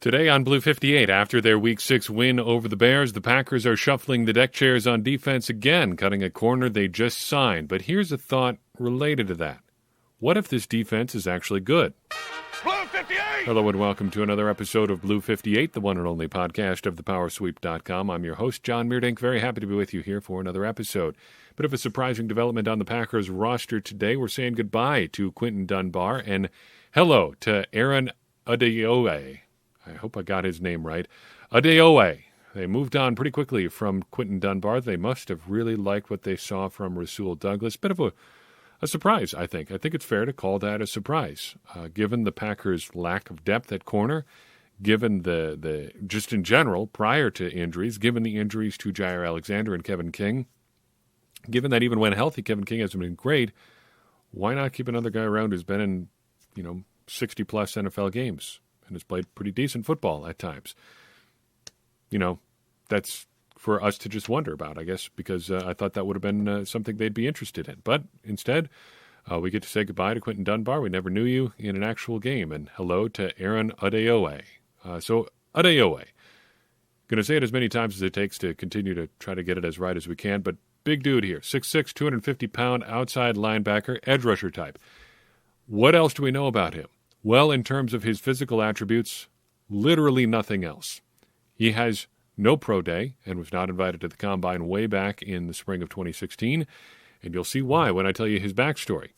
Today on Blue 58, after their Week 6 win over the Bears, the Packers are shuffling the deck chairs on defense again, cutting a corner they just signed. But here's a thought related to that. What if this defense is actually good? Blue 58! Hello and welcome to another episode of Blue 58, the one and only podcast of thepowersweep.com. I'm your host, John Meerdink. Very happy to be with you here for another episode. Bit of a surprising development on the Packers roster today. We're saying goodbye to Quinton Dunbar and hello to Aaron Adeoye. I hope I got his name right. Adeoye. They moved on pretty quickly from Quinton Dunbar. They must have really liked what they saw from Rasul Douglas. Bit of a surprise, I think. I think it's fair to call that a surprise, given the Packers' lack of depth at corner, given the just in general, prior to injuries, given the injuries to Jair Alexander and Kevin King, given that even when healthy, Kevin King hasn't been great. Why not keep another guy around who's been in, 60-plus NFL games and has played pretty decent football at times? That's for us to just wonder about, I guess, because I thought that would have been something they'd be interested in. But instead, we get to say goodbye to Quinton Dunbar. We never knew you in an actual game. And hello to Aaron Adeoye. So Adeoye. Going to say it as many times as it takes to continue to try to get it as right as we can. But big dude here, 6'6", 250-pound outside linebacker, edge rusher type. What else do we know about him? Well, in terms of his physical attributes, literally nothing else. He has no pro day and was not invited to the Combine way back in the spring of 2016, and you'll see why when I tell you his backstory.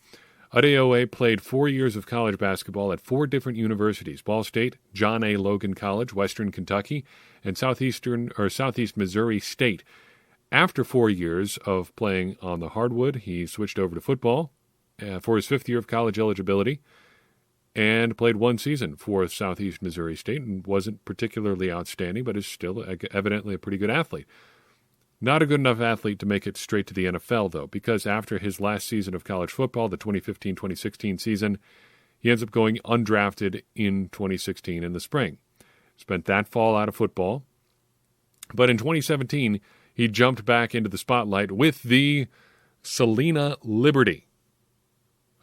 Adeoye played 4 years of college basketball at 4 different universities: Ball State, John A. Logan College, Western Kentucky, and Southeast Missouri State. After 4 years of playing on the hardwood, he switched over to football for his 5th year of college eligibility, and played 1 season for Southeast Missouri State and wasn't particularly outstanding, but is still evidently a pretty good athlete. Not a good enough athlete to make it straight to the NFL, though, because after his last season of college football, the 2015-2016 season, he ends up going undrafted in 2016 in the spring. Spent that fall out of football. But in 2017, he jumped back into the spotlight with the Salina Liberty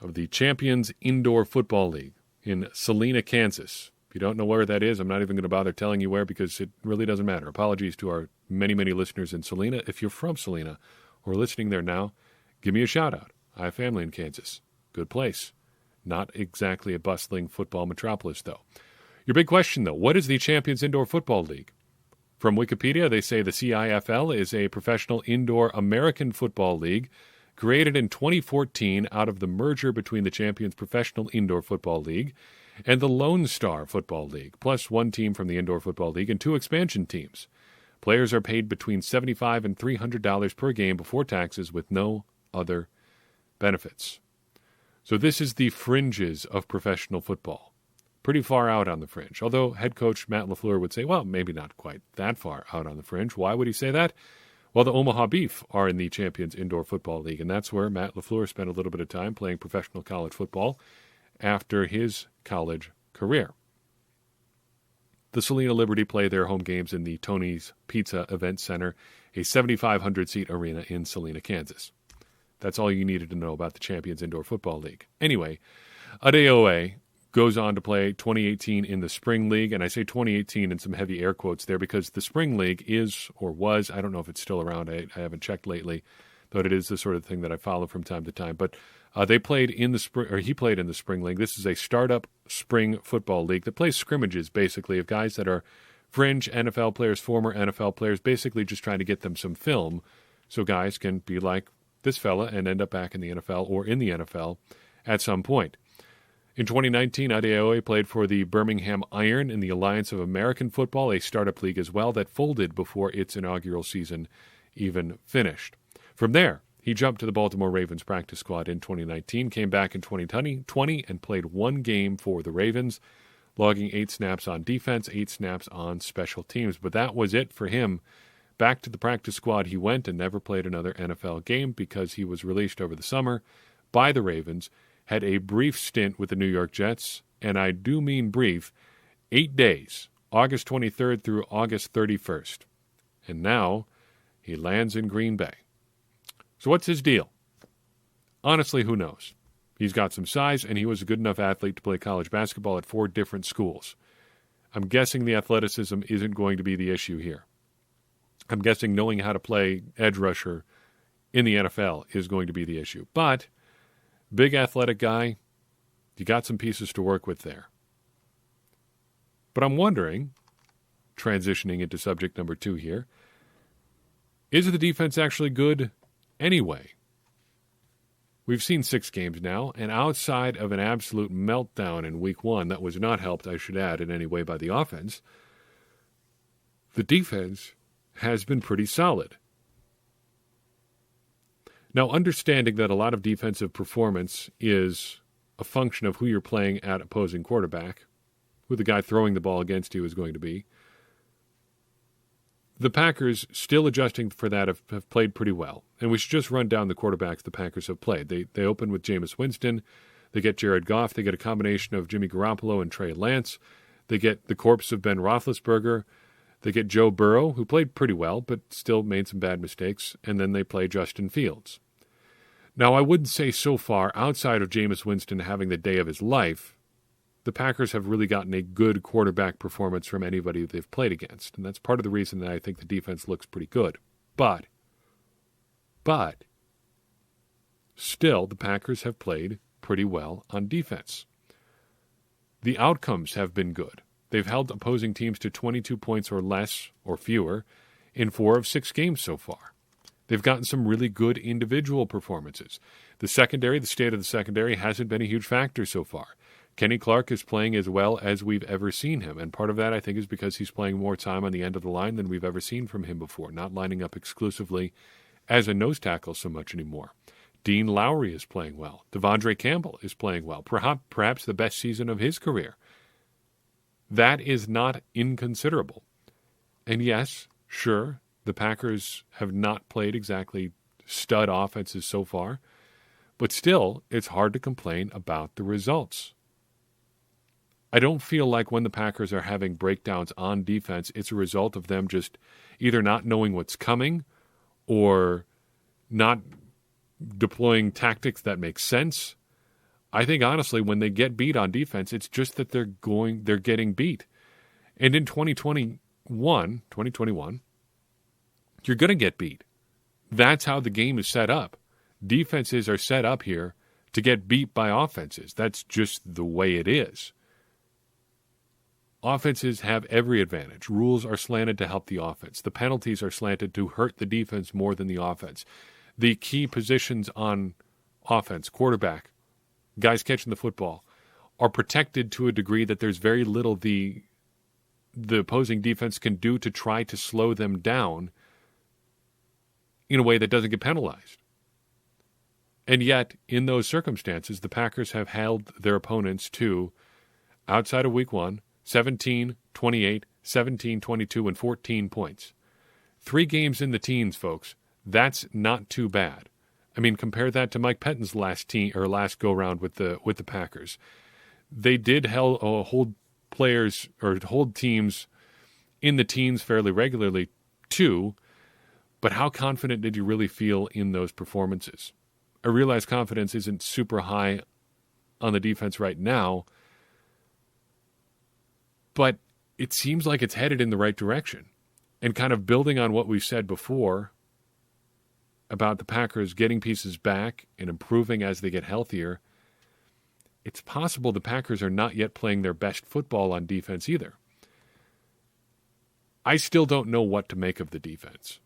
of the Champions Indoor Football League in Salina, Kansas. If you don't know where that is, I'm not even going to bother telling you where because it really doesn't matter. Apologies to our many, many listeners in Salina. If you're from Salina or listening there now, give me a shout out. I have family in Kansas. Good place. Not exactly a bustling football metropolis, though. Your big question, though, what is the Champions Indoor Football League? From Wikipedia, they say the CIFL is a professional indoor American football league created in 2014 out of the merger between the Champions Professional Indoor Football League and the Lone Star Football League, plus 1 team from the Indoor Football League and 2 expansion teams. Players are paid between $75 and $300 per game before taxes with no other benefits. So this is the fringes of professional football. Pretty far out on the fringe, although head coach Matt LaFleur would say, well, maybe not quite that far out on the fringe. Why would he say that? Well, the Omaha Beef are in the Champions Indoor Football League, and that's where Matt LaFleur spent a little bit of time playing professional college football after his college career. The Salina Liberty play their home games in the Tony's Pizza Event Center, a 7,500-seat arena in Salina, Kansas. That's all you needed to know about the Champions Indoor Football League. Anyway, Adeoye goes on to play 2018 in the Spring League, and I say 2018 in some heavy air quotes there because the Spring League is, or was, I don't know if it's still around, I haven't checked lately, though it is the sort of thing that I follow from time to time, but he played in the Spring League. This is a startup spring football league that plays scrimmages, basically, of guys that are fringe NFL players, former NFL players, basically just trying to get them some film so guys can be like this fella and end up back in the NFL or in the NFL at some point. In 2019, Adeoye played for the Birmingham Iron in the Alliance of American Football, a startup league as well, that folded before its inaugural season even finished. From there, he jumped to the Baltimore Ravens practice squad in 2019, came back in 2020 and played 1 game for the Ravens, logging 8 snaps on defense, 8 snaps on special teams. But that was it for him. Back to the practice squad he went and never played another NFL game because he was released over the summer by the Ravens, had a brief stint with the New York Jets, and I do mean brief, 8 days, August 23rd through August 31st. And now he lands in Green Bay. So what's his deal? Honestly, who knows? He's got some size, and he was a good enough athlete to play college basketball at 4 different schools. I'm guessing the athleticism isn't going to be the issue here. I'm guessing knowing how to play edge rusher in the NFL is going to be the issue. But big athletic guy, you got some pieces to work with there. But I'm wondering, transitioning into subject number 2 here, is the defense actually good anyway? We've seen 6 games now, and outside of an absolute meltdown in week 1 that was not helped, I should add, in any way by the offense, the defense has been pretty solid. Now, understanding that a lot of defensive performance is a function of who you're playing at opposing quarterback, who the guy throwing the ball against you is going to be, the Packers, still adjusting for that, have played pretty well. And we should just run down the quarterbacks the Packers have played. They open with Jameis Winston. They get Jared Goff. They get a combination of Jimmy Garoppolo and Trey Lance. They get the corpse of Ben Roethlisberger. They get Joe Burrow, who played pretty well, but still made some bad mistakes. And then they play Justin Fields. Now, I wouldn't say so far, outside of Jameis Winston having the day of his life, the Packers have really gotten a good quarterback performance from anybody they've played against. And that's part of the reason that I think the defense looks pretty good. But, still, the Packers have played pretty well on defense. The outcomes have been good. They've held opposing teams to 22 points or less, or fewer, in 4 of 6 games so far. They've gotten some really good individual performances. The secondary, the state of the secondary, hasn't been a huge factor so far. Kenny Clark is playing as well as we've ever seen him, and part of that, I think, is because he's playing more time on the end of the line than we've ever seen from him before, not lining up exclusively as a nose tackle so much anymore. Dean Lowry is playing well. Devondre Campbell is playing well, perhaps the best season of his career. That is not inconsiderable. And yes, sure, the Packers have not played exactly stud offenses so far, but still, it's hard to complain about the results. I don't feel like when the Packers are having breakdowns on defense, it's a result of them just either not knowing what's coming or not deploying tactics that make sense. I think, honestly, when they get beat on defense, it's just that they're getting beat. And in 2021, you're going to get beat. That's how the game is set up. Defenses are set up here to get beat by offenses. That's just the way it is. Offenses have every advantage. Rules are slanted to help the offense. The penalties are slanted to hurt the defense more than the offense. The key positions on offense, quarterback, guys catching the football, are protected to a degree that there's very little the opposing defense can do to try to slow them down in a way that doesn't get penalized. And yet, in those circumstances, the Packers have held their opponents to, outside of week 1, 17, 28, 17, 22, and 14 points. 3 games in the teens, folks. That's not too bad. I mean, compare that to Mike Pettine's last go-round with the Packers. They did hold players or hold teams in the teens fairly regularly too, but how confident did you really feel in those performances? I realize confidence isn't super high on the defense right now, but it seems like it's headed in the right direction. And kind of building on what we've said before about the Packers getting pieces back and improving as they get healthier, it's possible the Packers are not yet playing their best football on defense either. I still don't know what to make of the defense.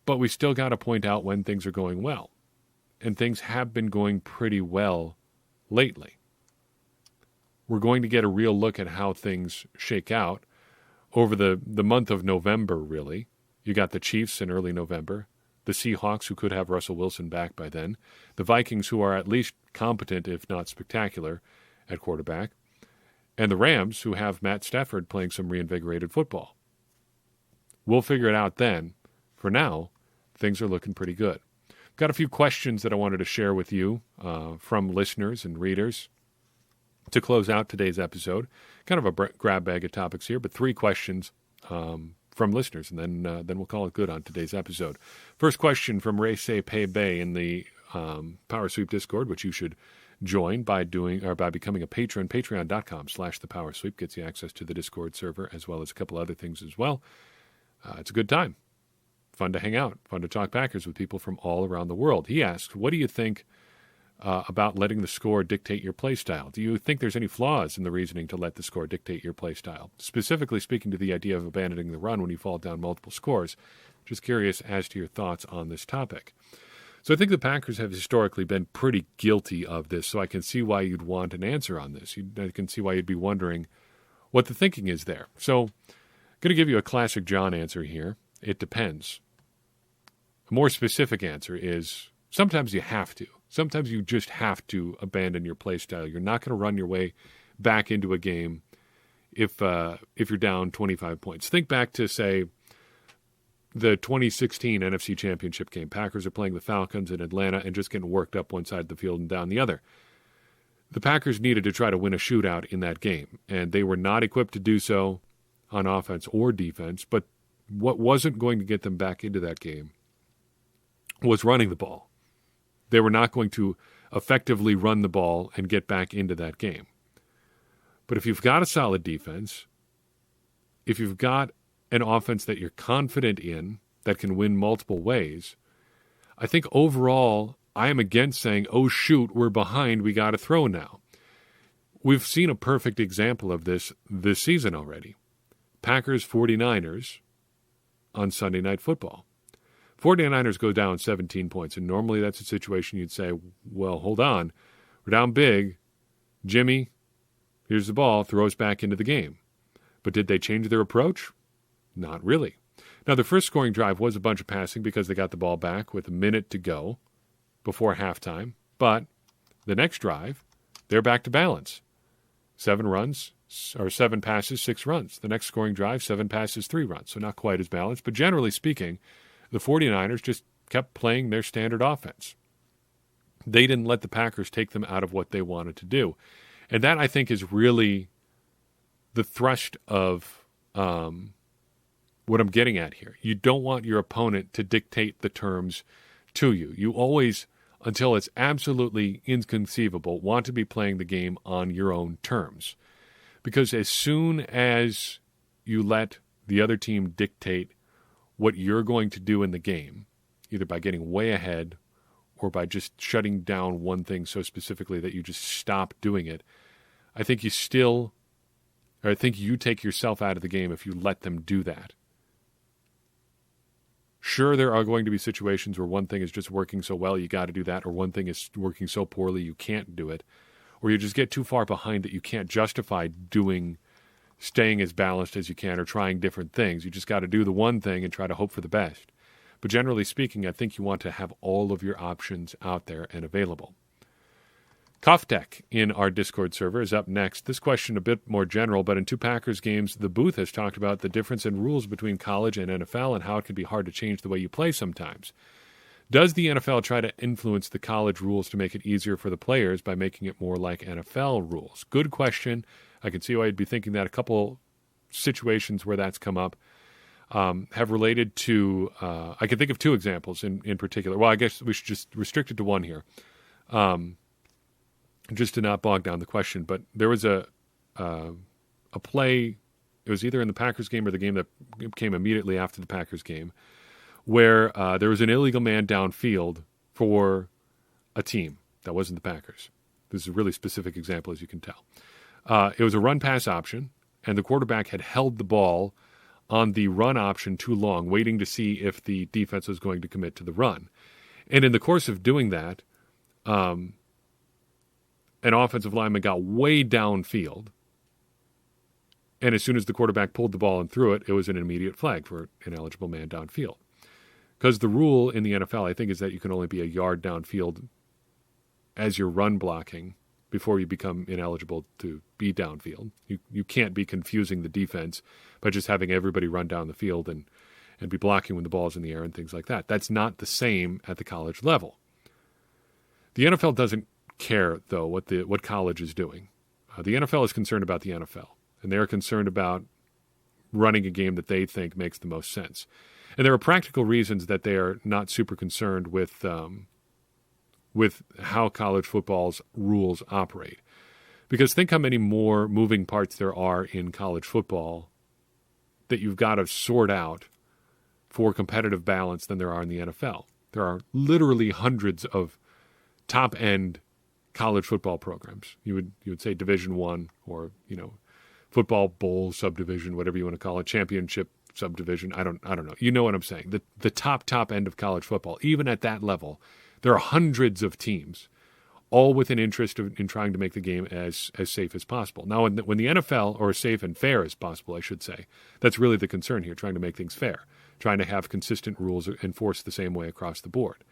But we still got to point out when things are going well. And things have been going pretty well lately. We're going to get a real look at how things shake out over the month of November, really. You got the Chiefs in early November, the Seahawks, who could have Russell Wilson back by then, the Vikings, who are at least competent, if not spectacular, at quarterback, and the Rams, who have Matt Stafford playing some reinvigorated football. We'll figure it out then. For now, things are looking pretty good. Got a few questions that I wanted to share with you from listeners and readers to close out today's episode. Kind of a grab bag of topics here, but 3 questions from listeners, and then we'll call it good on today's episode. First question from Ray Say Pay Bay in the Power Sweep Discord, which you should join by becoming a patron. Patreon.com/thepowersweep gets you access to the Discord server as well as a couple other things as well. It's a good time. Fun to hang out. Fun to talk Packers with people from all around the world. He asked, what do you think about letting the score dictate your play style? Do you think there's any flaws in the reasoning to let the score dictate your play style? Specifically speaking to the idea of abandoning the run when you fall down multiple scores. Just curious as to your thoughts on this topic. So I think the Packers have historically been pretty guilty of this, so I can see why you'd want an answer on this. I can see why you'd be wondering what the thinking is there. So I'm going to give you a classic John answer here. It depends. A more specific answer is sometimes you have to. Sometimes you just have to abandon your play style. You're not going to run your way back into a game if you're down 25 points. Think back to, say, the 2016 NFC Championship game. Packers are playing the Falcons in Atlanta and just getting worked up one side of the field and down the other. The Packers needed to try to win a shootout in that game, and they were not equipped to do so on offense or defense, but what wasn't going to get them back into that game was running the ball. They were not going to effectively run the ball and get back into that game. But if you've got a solid defense, if you've got an offense that you're confident in that can win multiple ways, I think overall I am against saying, oh, shoot, we're behind, we got to throw now. We've seen a perfect example of this season already. Packers 49ers on Sunday Night Football. 49ers go down 17 points, and normally that's a situation you'd say, well, hold on, we're down big. Jimmy, here's the ball, throws back into the game. But did they change their approach? Not really. Now, the first scoring drive was a bunch of passing because they got the ball back with a minute to go before halftime. But the next drive, they're back to balance. 7 passes, 6 runs. The next scoring drive, 7 passes, 3 runs. So not quite as balanced, but generally speaking, the 49ers just kept playing their standard offense. They didn't let the Packers take them out of what they wanted to do. And that, I think, is really the thrust of what I'm getting at here. You don't want your opponent to dictate the terms to you. You always, until it's absolutely inconceivable, want to be playing the game on your own terms. Because as soon as you let the other team dictate what you're going to do in the game, either by getting way ahead or by just shutting down one thing so specifically that you just stop doing it, I think you take yourself out of the game if you let them do that. Sure, there are going to be situations where one thing is just working so well you got to do that, or one thing is working so poorly you can't do it, or you just get too far behind that you can't justify staying as balanced as you can or trying different things. You just got to do the one thing and try to hope for the best. But generally speaking, I think you want to have all of your options out there and available. Koftek in our Discord server is up next. This question a bit more general, but in 2 Packers games, the booth has talked about the difference in rules between college and NFL and how it can be hard to change the way you play sometimes. Does the NFL try to influence the college rules to make it easier for the players by making it more like NFL rules? Good question. I can see why you'd be thinking that. A couple situations where that's come up have related to, I can think of 2 examples in particular. Well, I guess we should just restrict it to one here, just to not bog down the question. But there was a play, it was either in the Packers game or the game that came immediately after the Packers game, where there was an illegal man downfield for a team that wasn't the Packers. This is a really specific example, as you can tell. It was a run-pass option, and the quarterback had held the ball on the run option too long, waiting to see if the defense was going to commit to the run. And in the course of doing that, an offensive lineman got way downfield, and as soon as the quarterback pulled the ball and threw it, it was an immediate flag for an ineligible man downfield. Because the rule in the NFL, I think, is that you can only be a yard downfield as you're run blocking before you become ineligible to be downfield. You can't be confusing the defense by just having everybody run down the field and be blocking when the ball's in the air and things like that. That's not the same at the college level. The NFL doesn't care, though, what college is doing. The NFL is concerned about the NFL, and they're concerned about running a game that they think makes the most sense. And there are practical reasons that they are not super concerned with with how college football's rules operate. Because think how many more moving parts there are in college football that you've got to sort out for competitive balance than there are in the NFL. There are literally hundreds of top-end college football programs. You would say Division I or, football bowl subdivision, whatever you want to call it, championship subdivision. I don't know. You know what I'm saying. The top end of college football, even at that level, there are hundreds of teams, all with an interest in trying to make the game as safe as possible. Now, when the NFL, or as safe and fair as possible, I should say, that's really the concern here, trying to make things fair, trying to have consistent rules enforced the same way across the board.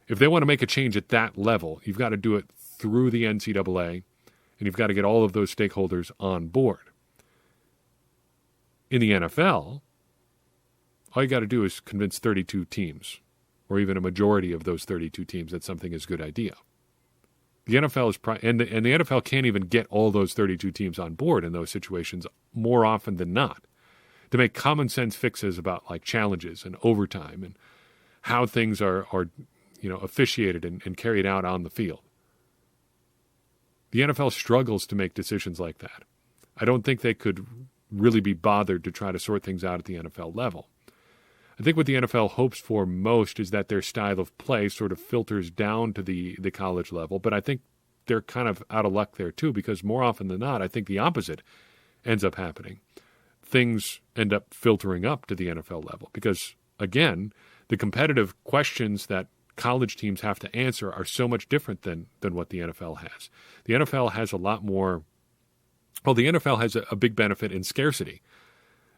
If they want to make a change at that level, you've got to do it through the NCAA, and you've got to get all of those stakeholders on board. In the NFL, all you got to do is convince 32 teams, or even a majority of those 32 teams, that something is a good idea. The NFL is and the NFL can't even get all those 32 teams on board in those situations more often than not to make common sense fixes about like challenges and overtime and how things are officiated and carried out on the field. The NFL struggles to make decisions like that. I don't think they could really be bothered to try to sort things out at the NFL level. I think what the NFL hopes for most is that their style of play sort of filters down to the college level, but I think they're kind of out of luck there too, because more often than not, I think the opposite ends up happening. Things end up filtering up to the NFL level because, again, the competitive questions that college teams have to answer are so much different than what the NFL has. The NFL has a lot more. Well, the NFL has a big benefit in scarcity.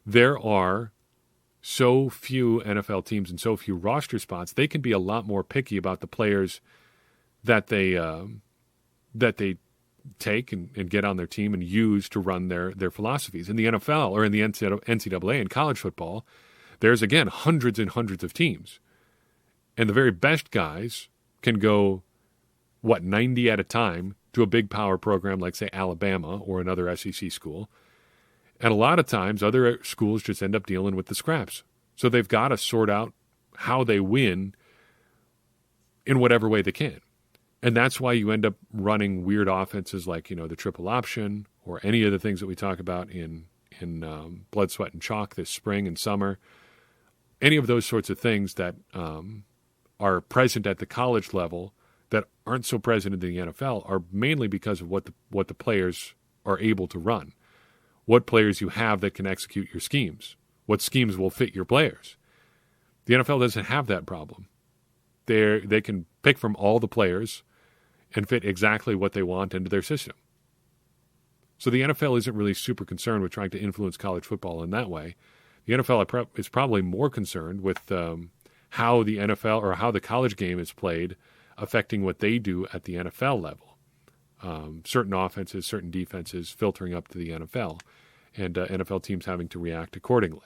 There are so few NFL teams and so few roster spots, they can be a lot more picky about the players that they take and get on their team and use to run their philosophies. In the NFL or in the NCAA in college football, there's, again, hundreds and hundreds of teams. And the very best guys can go, 90 at a time to a big power program like, say, Alabama or another SEC school. And a lot of times, other schools just end up dealing with the scraps. So they've got to sort out how they win in whatever way they can. And that's why you end up running weird offenses like, the triple option or any of the things that we talk about in Blood, Sweat, and Chalk this spring and summer. Any of those sorts of things that are present at the college level that aren't so present in the NFL are mainly because of what the players are able to run. What players you have that can execute your schemes. What schemes will fit your players. The NFL doesn't have that problem. They can pick from all the players and fit exactly what they want into their system. So the NFL isn't really super concerned with trying to influence college football in that way. The NFL is probably more concerned with how the NFL or how the college game is played affecting what they do at the NFL level. Certain offenses, certain defenses filtering up to the NFL, and NFL teams having to react accordingly.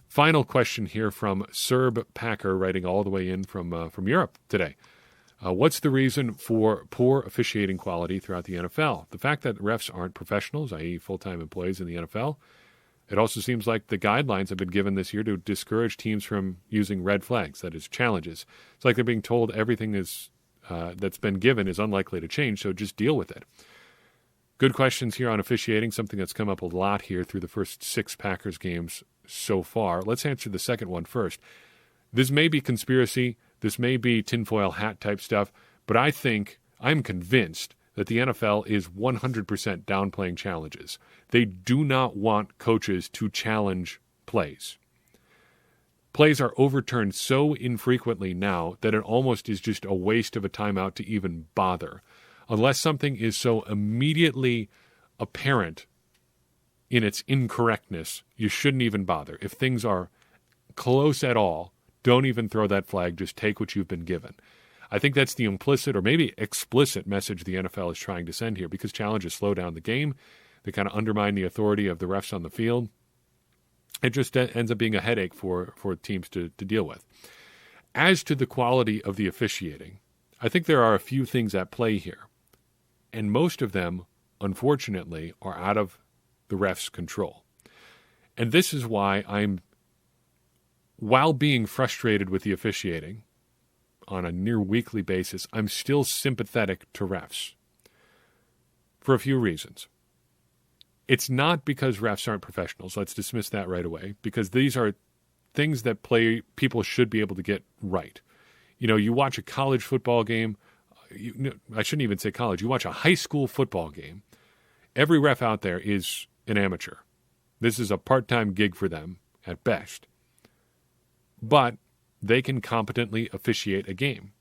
Final question here from Serb Packer, writing all the way in from Europe today. What's the reason for poor officiating quality throughout the NFL? The fact that refs aren't professionals, i.e. full-time employees in the NFL. It also seems like the guidelines have been given this year to discourage teams from using red flags, that is, challenges. It's like they're being told everything that's been given is unlikely to change, so just deal with it. Good questions here on officiating, something that's come up a lot here through the first 6 Packers games so far. Let's answer the second one first. This may be conspiracy, this may be tinfoil hat type stuff, but I'm convinced that the NFL is 100% downplaying challenges. They do not want coaches to challenge plays. Plays are overturned so infrequently now that it almost is just a waste of a timeout to even bother. Unless something is so immediately apparent in its incorrectness, you shouldn't even bother. If things are close at all, don't even throw that flag. Just take what you've been given. I think that's the implicit or maybe explicit message the NFL is trying to send here, because challenges slow down the game. They kind of undermine the authority of the refs on the field. It just ends up being a headache for teams to deal with. As to the quality of the officiating, I think there are a few things at play here. And most of them, unfortunately, are out of the refs' control. And this is why while being frustrated with the officiating, on a near weekly basis, I'm still sympathetic to refs for a few reasons. It's not because refs aren't professionals. Let's dismiss that right away, because these are things that people should be able to get right. You know, you watch a college football game. I shouldn't even say college. You watch a high school football game. Every ref out there is an amateur. This is a part-time gig for them at best. But they can competently officiate a game.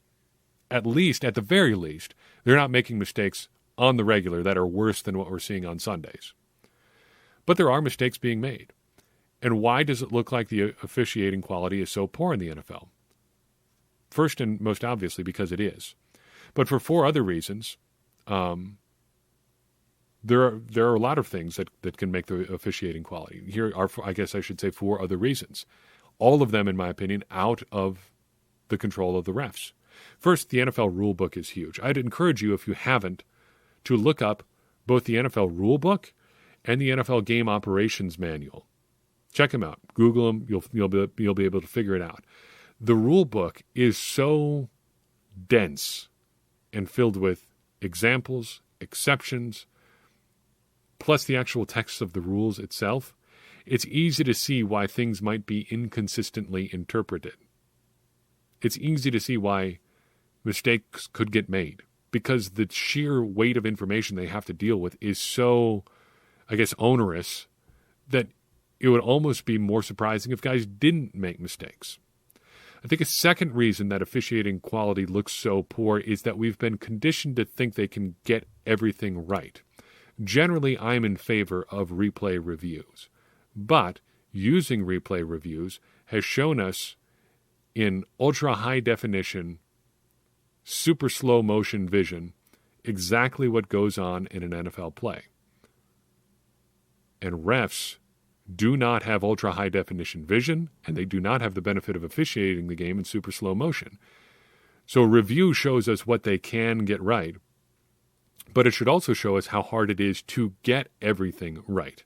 At the very least, they're not making mistakes on the regular that are worse than what we're seeing on Sundays. But there are mistakes being made. And why does it look like the officiating quality is so poor in the NFL? First and most obviously because it is. But for 4 other reasons, there are a lot of things that can make the officiating quality. Here are, I guess I should say, 4 other reasons. All of them, in my opinion, out of the control of the refs. First, the NFL rule book is huge. I'd encourage you, if you haven't, to look up both the NFL rule book and the NFL game operations manual. Check them out. Google them. You'll be able to figure it out. The rule book is so dense and filled with examples, exceptions, plus the actual text of the rules itself. It's easy to see why things might be inconsistently interpreted. It's easy to see why mistakes could get made, because the sheer weight of information they have to deal with is so, I guess, onerous that it would almost be more surprising if guys didn't make mistakes. I think a second reason that officiating quality looks so poor is that we've been conditioned to think they can get everything right. Generally, I'm in favor of replay reviews, but using replay reviews has shown us in ultra-high definition, super slow motion vision, exactly what goes on in an NFL play. And refs do not have ultra-high definition vision, and they do not have the benefit of officiating the game in super slow motion. So review shows us what they can get right, but it should also show us how hard it is to get everything right.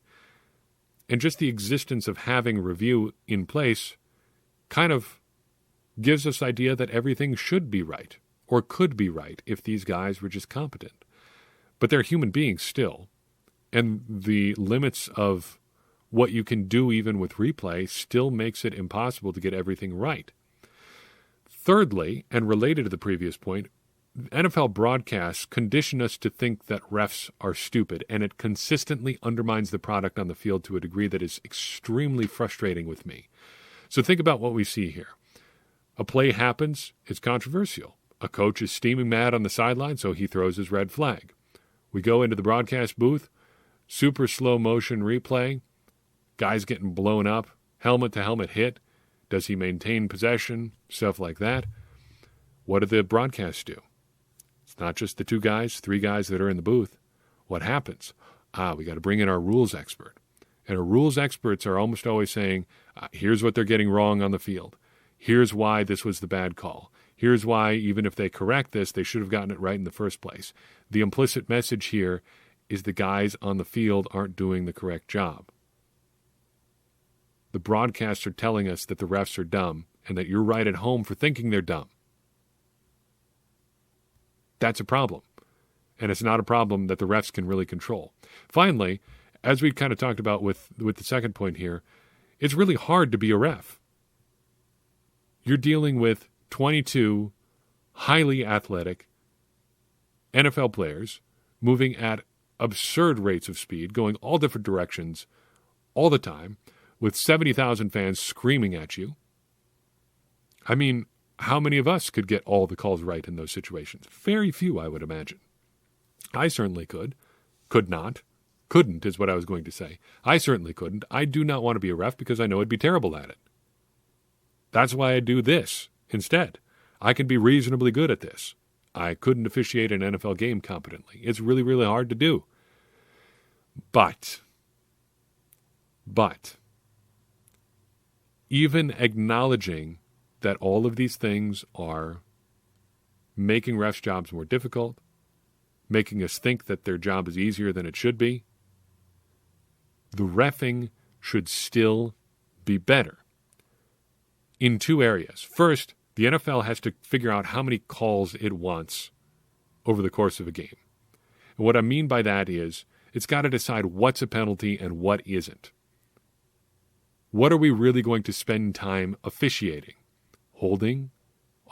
And just the existence of having review in place kind of gives us the idea that everything should be right, or could be right, if these guys were just competent. But they're human beings still, and the limits of what you can do even with replay still makes it impossible to get everything right. Thirdly, and related to the previous point, NFL broadcasts condition us to think that refs are stupid, and it consistently undermines the product on the field to a degree that is extremely frustrating with me. So think about what we see here. A play happens, it's controversial. A coach is steaming mad on the sideline, so he throws his red flag. We go into the broadcast booth, super slow motion replay, guys getting blown up, helmet-to-helmet hit. Does he maintain possession? Stuff like that. What do the broadcasts do? It's not just the 3 guys that are in the booth. What happens? We got to bring in our rules expert. And our rules experts are almost always saying, here's what they're getting wrong on the field. Here's why this was the bad call. Here's why, even if they correct this, they should have gotten it right in the first place. The implicit message here is the guys on the field aren't doing the correct job. The broadcasts are telling us that the refs are dumb and that you're right at home for thinking they're dumb. That's a problem. And it's not a problem that the refs can really control. Finally, as we kind of talked about with the second point here, it's really hard to be a ref. You're dealing with 22 highly athletic NFL players moving at absurd rates of speed, going all different directions all the time, with 70,000 fans screaming at you. I mean, how many of us could get all the calls right in those situations? Very few, I would imagine. I certainly could. Could not. Couldn't is what I was going to say. I certainly couldn't. I do not want to be a ref because I know I'd be terrible at it. That's why I do this instead. I can be reasonably good at this. I couldn't officiate an NFL game competently. It's really, really hard to do. But even acknowledging that all of these things are making refs' jobs more difficult, making us think that their job is easier than it should be, the reffing should still be better in 2 areas. First, The NFL has to figure out how many calls it wants over the course of a game. And what I mean by that is it's got to decide what's a penalty and what isn't. What are we really going to spend time officiating? Holding,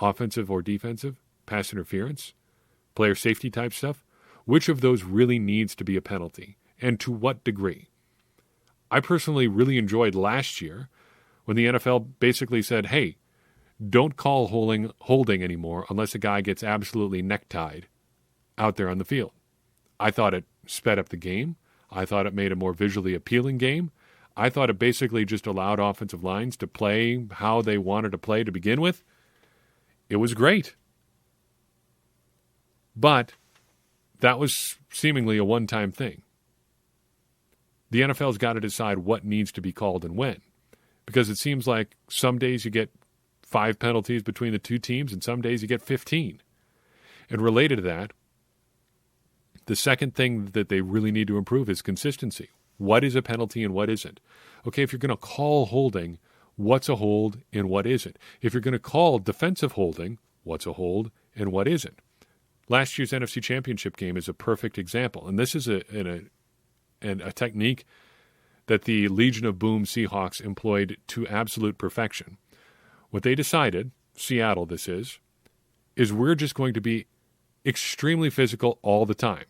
offensive or defensive, pass interference, player safety type stuff? Which of those really needs to be a penalty, and to what degree? I personally really enjoyed last year when the NFL basically said, hey, don't call holding anymore unless a guy gets absolutely necktied out there on the field. I thought it sped up the game. I thought it made a more visually appealing game. I thought it basically just allowed offensive lines to play how they wanted to play to begin with. It was great. But that was seemingly a one-time thing. The NFL's got to decide what needs to be called and when. Because it seems like some days you get 5 penalties between the two teams and some days you get 15. And related to that, the second thing that they really need to improve is consistency. What is a penalty and what isn't? Okay, if you're going to call holding, what's a hold and what isn't? If you're going to call defensive holding, what's a hold and what isn't? Last year's NFC Championship game is a perfect example. And this is a technique that the Legion of Boom Seahawks employed to absolute perfection. What they decided, Seattle this is we're just going to be extremely physical all the time.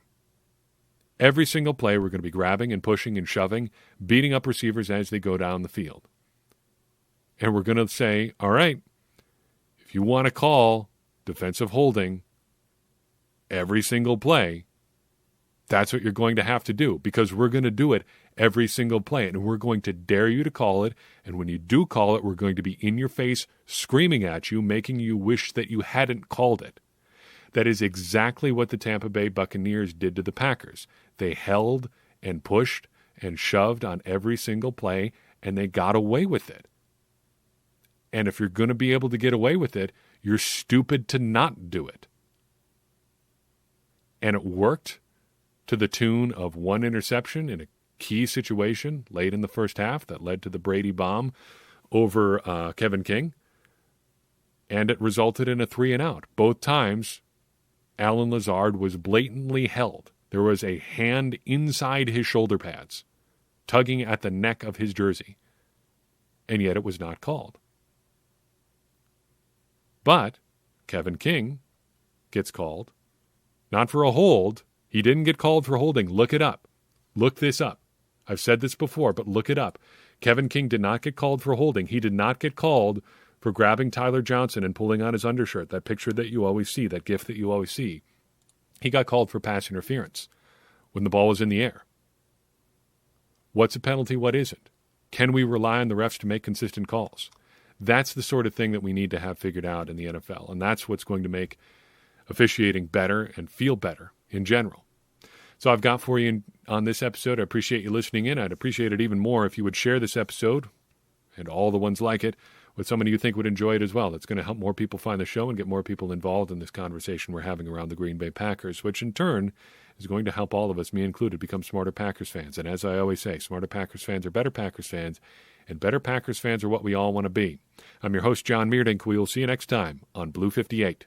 Every single play, we're going to be grabbing and pushing and shoving, beating up receivers as they go down the field. And we're going to say, all right, if you want to call defensive holding every single play, that's what you're going to have to do, because we're going to do it every single play, and we're going to dare you to call it, and when you do call it, we're going to be in your face, screaming at you, making you wish that you hadn't called it. That is exactly what the Tampa Bay Buccaneers did to the Packers. They held and pushed and shoved on every single play, and they got away with it. And if you're going to be able to get away with it, you're stupid to not do it. And it worked to the tune of one interception in a key situation late in the first half that led to the Brady bomb over Kevin King. And it resulted in a 3-and-out. Both times, Allen Lazard was blatantly held. There was a hand inside his shoulder pads, tugging at the neck of his jersey. And yet it was not called. But Kevin King gets called, not for a hold. He didn't get called for holding. Look it up. Look this up. I've said this before, but look it up. Kevin King did not get called for holding. He did not get called for grabbing Tyler Johnson and pulling on his undershirt, that picture that you always see, that gif that you always see. He got called for pass interference when the ball was in the air. What's a penalty? What isn't? Can we rely on the refs to make consistent calls? That's the sort of thing that we need to have figured out in the NFL, and that's what's going to make officiating better and feel better in general. So I've got for you on this episode. I appreciate you listening in. I'd appreciate it even more if you would share this episode and all the ones like it with somebody you think would enjoy it as well. That's going to help more people find the show and get more people involved in this conversation we're having around the Green Bay Packers, which in turn is going to help all of us, me included, become smarter Packers fans. And as I always say, smarter Packers fans are better Packers fans, and better Packers fans are what we all want to be. I'm your host, John Meerdink. We will see you next time on Blue 58.